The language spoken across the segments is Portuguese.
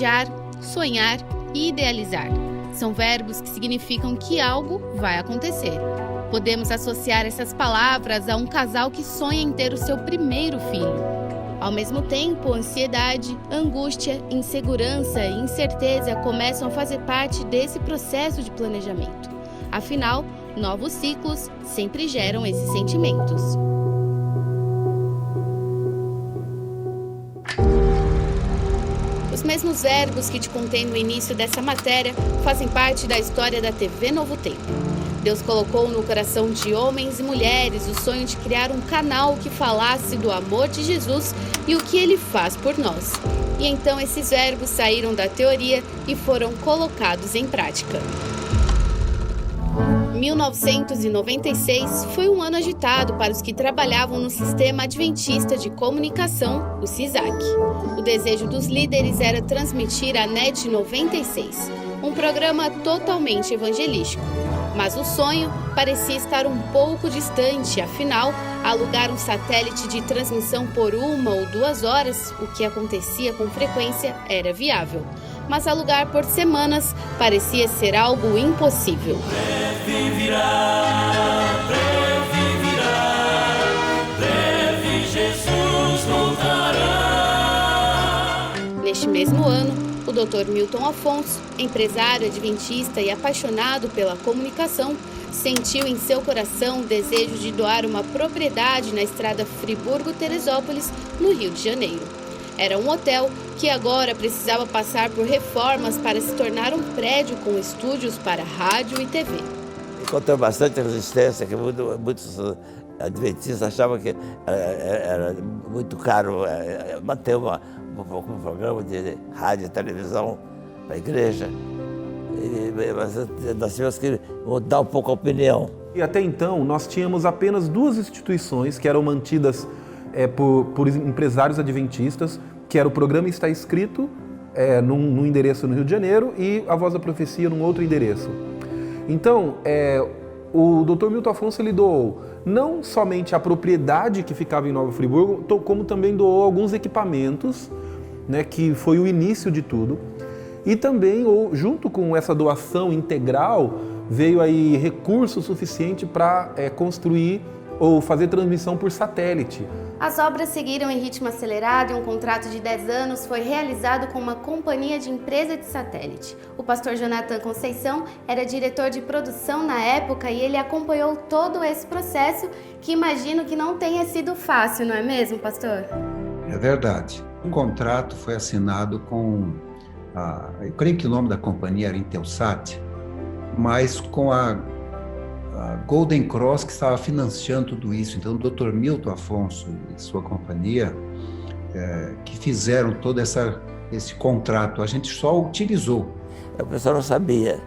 desejar, sonhar e idealizar. São verbos que significam que algo vai acontecer. Podemos associar essas palavras a um casal que sonha em ter o seu primeiro filho. Ao mesmo tempo, ansiedade, angústia, insegurança e incerteza começam a fazer parte desse processo de planejamento. Afinal, novos ciclos sempre geram esses sentimentos. Os mesmos verbos que te contei no início dessa matéria fazem parte da história da TV Novo Tempo. Deus colocou no coração de homens e mulheres o sonho de criar um canal que falasse do amor de Jesus e o que ele faz por nós. E então esses verbos saíram da teoria e foram colocados em prática. 1996 foi um ano agitado para os que trabalhavam no Sistema Adventista de Comunicação, o SISAC. O desejo dos líderes era transmitir a NET 96, um programa totalmente evangelístico. Mas o sonho parecia estar um pouco distante, afinal, alugar um satélite de transmissão por 1 ou 2 horas, o que acontecia com frequência, era viável. Mas alugar por semanas parecia ser algo impossível. Breve Jesus voltará. Neste mesmo ano, o Dr. Milton Afonso, empresário adventista e apaixonado pela comunicação, sentiu em seu coração o desejo de doar uma propriedade na estrada Friburgo-Teresópolis, no Rio de Janeiro. Era um hotel que agora precisava passar por reformas para se tornar um prédio com estúdios para rádio e TV. Encontrou bastante resistência, que muitos adventistas achavam que era muito caro manter um programa de rádio e televisão para a igreja. Mas nós tivemos que mudar um pouco a opinião. E até então nós tínhamos apenas 2 instituições que eram mantidas por empresários adventistas, que era o Programa Está Escrito, num endereço no Rio de Janeiro, e a Voz da Profecia num outro endereço. Então, o Dr. Milton Afonso ele doou não somente a propriedade que ficava em Nova Friburgo, como também doou alguns equipamentos, né, que foi o início de tudo. E também, junto com essa doação integral, veio aí recurso suficiente para construir ou fazer transmissão por satélite. As obras seguiram em ritmo acelerado e um contrato de 10 anos foi realizado com uma companhia de empresa de satélite. O pastor Jonathan Conceição era diretor de produção na época e ele acompanhou todo esse processo, que imagino que não tenha sido fácil, não é mesmo, pastor? É verdade. O contrato foi assinado com, eu creio que o nome da companhia era Intelsat, mas com a Golden Cross, que estava financiando tudo isso. Então, o Dr. Milton Afonso e sua companhia, que fizeram todo esse contrato, a gente só utilizou. O pessoal não sabia,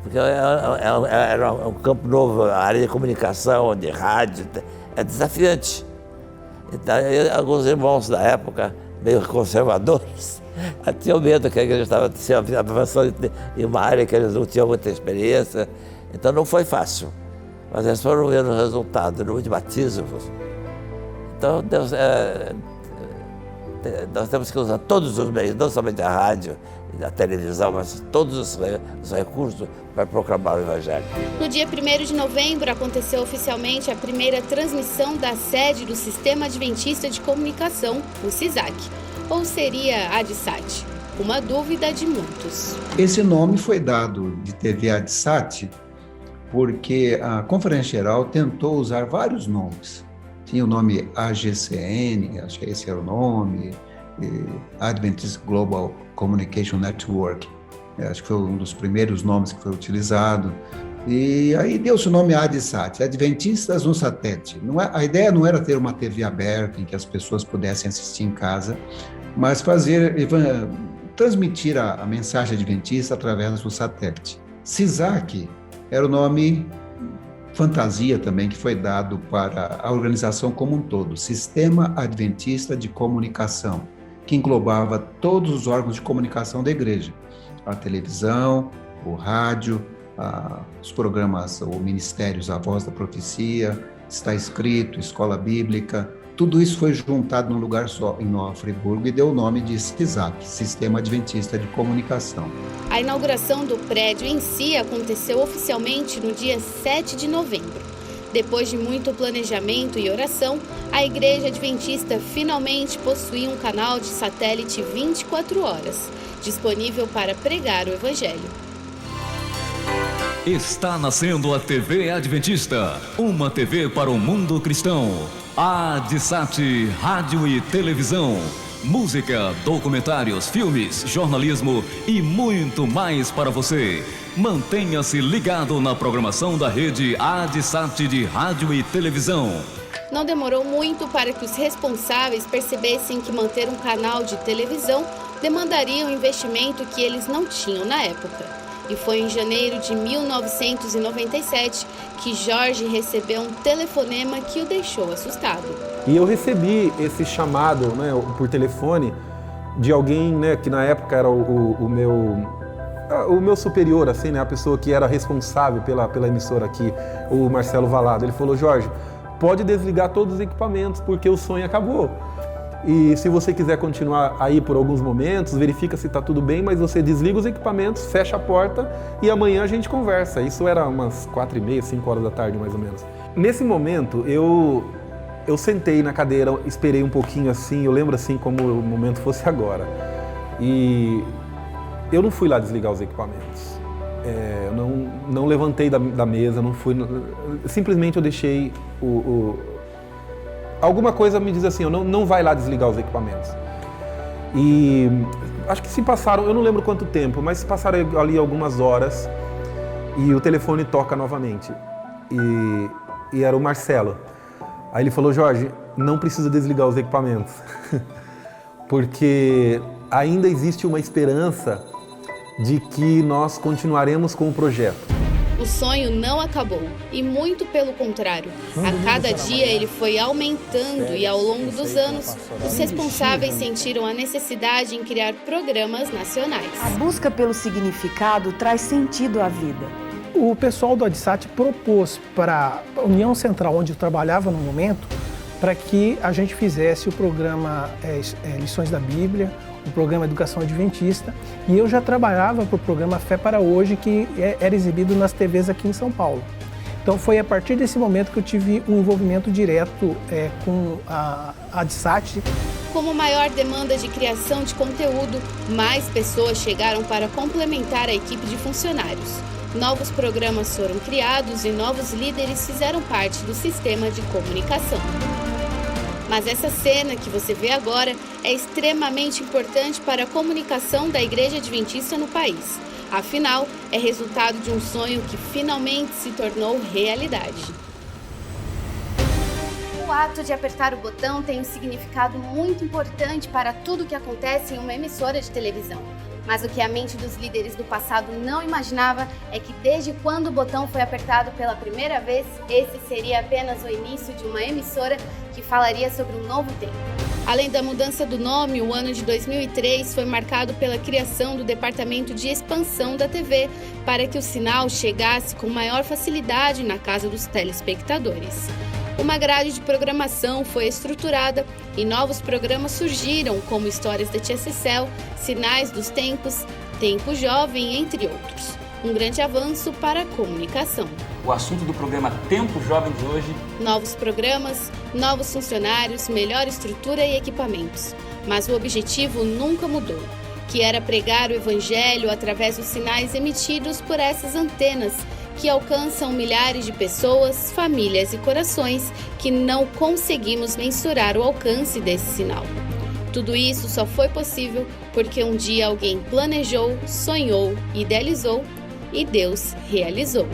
porque era um campo novo, a área de comunicação, de rádio, é desafiante. Então, alguns irmãos da época, meio conservadores, tinham medo que a igreja estava avançando em uma área que eles não tinham muita experiência. Então não foi fácil, mas eles foram vendo o resultado, o número de batismos. Então Deus, nós temos que usar todos os meios, não somente a rádio e a televisão, mas todos os recursos para proclamar o Evangelho. No dia 1º de novembro aconteceu oficialmente a primeira transmissão da sede do Sistema Adventista de Comunicação, o SISAC, ou seria ADSAT? Uma dúvida de muitos. Esse nome foi dado de TV ADSAT porque a Conferência Geral tentou usar vários nomes. Tinha o nome AGCN, acho que esse era o nome, Adventist Global Communication Network, acho que foi um dos primeiros nomes que foi utilizado. E aí deu-se o nome ADSAT, Adventistas no Satélite. A ideia não era ter uma TV aberta em que as pessoas pudessem assistir em casa, mas transmitir a mensagem adventista através do satélite. SISAC era o nome fantasia também que foi dado para a organização como um todo, Sistema Adventista de Comunicação, que englobava todos os órgãos de comunicação da igreja, a televisão, o rádio, os programas ou ministérios, a Voz da Profecia, Está Escrito, Escola Bíblica, Tudo isso foi juntado num lugar só, em Nova Friburgo, e deu o nome de SISAC, Sistema Adventista de Comunicação. A inauguração do prédio em si aconteceu oficialmente no dia 7 de novembro. Depois de muito planejamento e oração, a Igreja Adventista finalmente possui um canal de satélite 24 horas, disponível para pregar o Evangelho. Está nascendo a TV Adventista, uma TV para o mundo cristão. ADSAT, rádio e televisão, música, documentários, filmes, jornalismo e muito mais para você. Mantenha-se ligado na programação da rede ADSAT de rádio e televisão. Não demorou muito para que os responsáveis percebessem que manter um canal de televisão demandaria um investimento que eles não tinham na época. E foi em janeiro de 1997 que Jorge recebeu um telefonema que o deixou assustado. E eu recebi esse chamado, né, por telefone de alguém, né, que na época era o meu superior, assim, né, a pessoa que era responsável pela emissora aqui, o Marcelo Valado. Ele falou: Jorge, pode desligar todos os equipamentos porque o sonho acabou. E se você quiser continuar aí por alguns momentos, verifica se está tudo bem, mas você desliga os equipamentos, fecha a porta e amanhã a gente conversa. Isso era umas 4h30, 5 horas da tarde mais ou menos. Nesse momento eu sentei na cadeira, esperei um pouquinho assim, eu lembro assim como o momento fosse agora. E eu não fui lá desligar os equipamentos. Não levantei da mesa, não fui. Simplesmente eu deixei alguma coisa me diz assim, não vai lá desligar os equipamentos. E acho que se passaram, eu não lembro quanto tempo, mas se passaram ali algumas horas e o telefone toca novamente. E era o Marcelo. Aí ele falou: Jorge, não precisa desligar os equipamentos, porque ainda existe uma esperança de que nós continuaremos com o projeto. O sonho não acabou, e muito pelo contrário. A cada dia ele foi aumentando e ao longo dos anos, os responsáveis sentiram a necessidade em criar programas nacionais. A busca pelo significado traz sentido à vida. O pessoal do ADSAT propôs para a União Central, onde eu trabalhava no momento, para que a gente fizesse o programa Lições da Bíblia, o programa Educação Adventista, e eu já trabalhava para o programa Fé para Hoje, que era exibido nas TVs aqui em São Paulo. Então foi a partir desse momento que eu tive um envolvimento direto com a ADSAT. Como maior demanda de criação de conteúdo, mais pessoas chegaram para complementar a equipe de funcionários. Novos programas foram criados e novos líderes fizeram parte do sistema de comunicação. Mas essa cena que você vê agora é extremamente importante para a comunicação da Igreja Adventista no país. Afinal, é resultado de um sonho que finalmente se tornou realidade. O ato de apertar o botão tem um significado muito importante para tudo que acontece em uma emissora de televisão. Mas o que a mente dos líderes do passado não imaginava é que desde quando o botão foi apertado pela primeira vez, esse seria apenas o início de uma emissora que falaria sobre um novo tempo. Além da mudança do nome, o ano de 2003 foi marcado pela criação do Departamento de Expansão da TV, para que o sinal chegasse com maior facilidade na casa dos telespectadores. Uma grade de programação foi estruturada e novos programas surgiram, como Histórias da Tia Cecel, Sinais dos Tempos, Tempo Jovem, entre outros. Um grande avanço para a comunicação. O assunto do programa Tempo Jovem de hoje: novos programas, novos funcionários, melhor estrutura e equipamentos. Mas o objetivo nunca mudou, que era pregar o Evangelho através dos sinais emitidos por essas antenas, que alcançam milhares de pessoas, famílias e corações que não conseguimos mensurar o alcance desse sinal. Tudo isso só foi possível porque um dia alguém planejou, sonhou, idealizou e Deus realizou.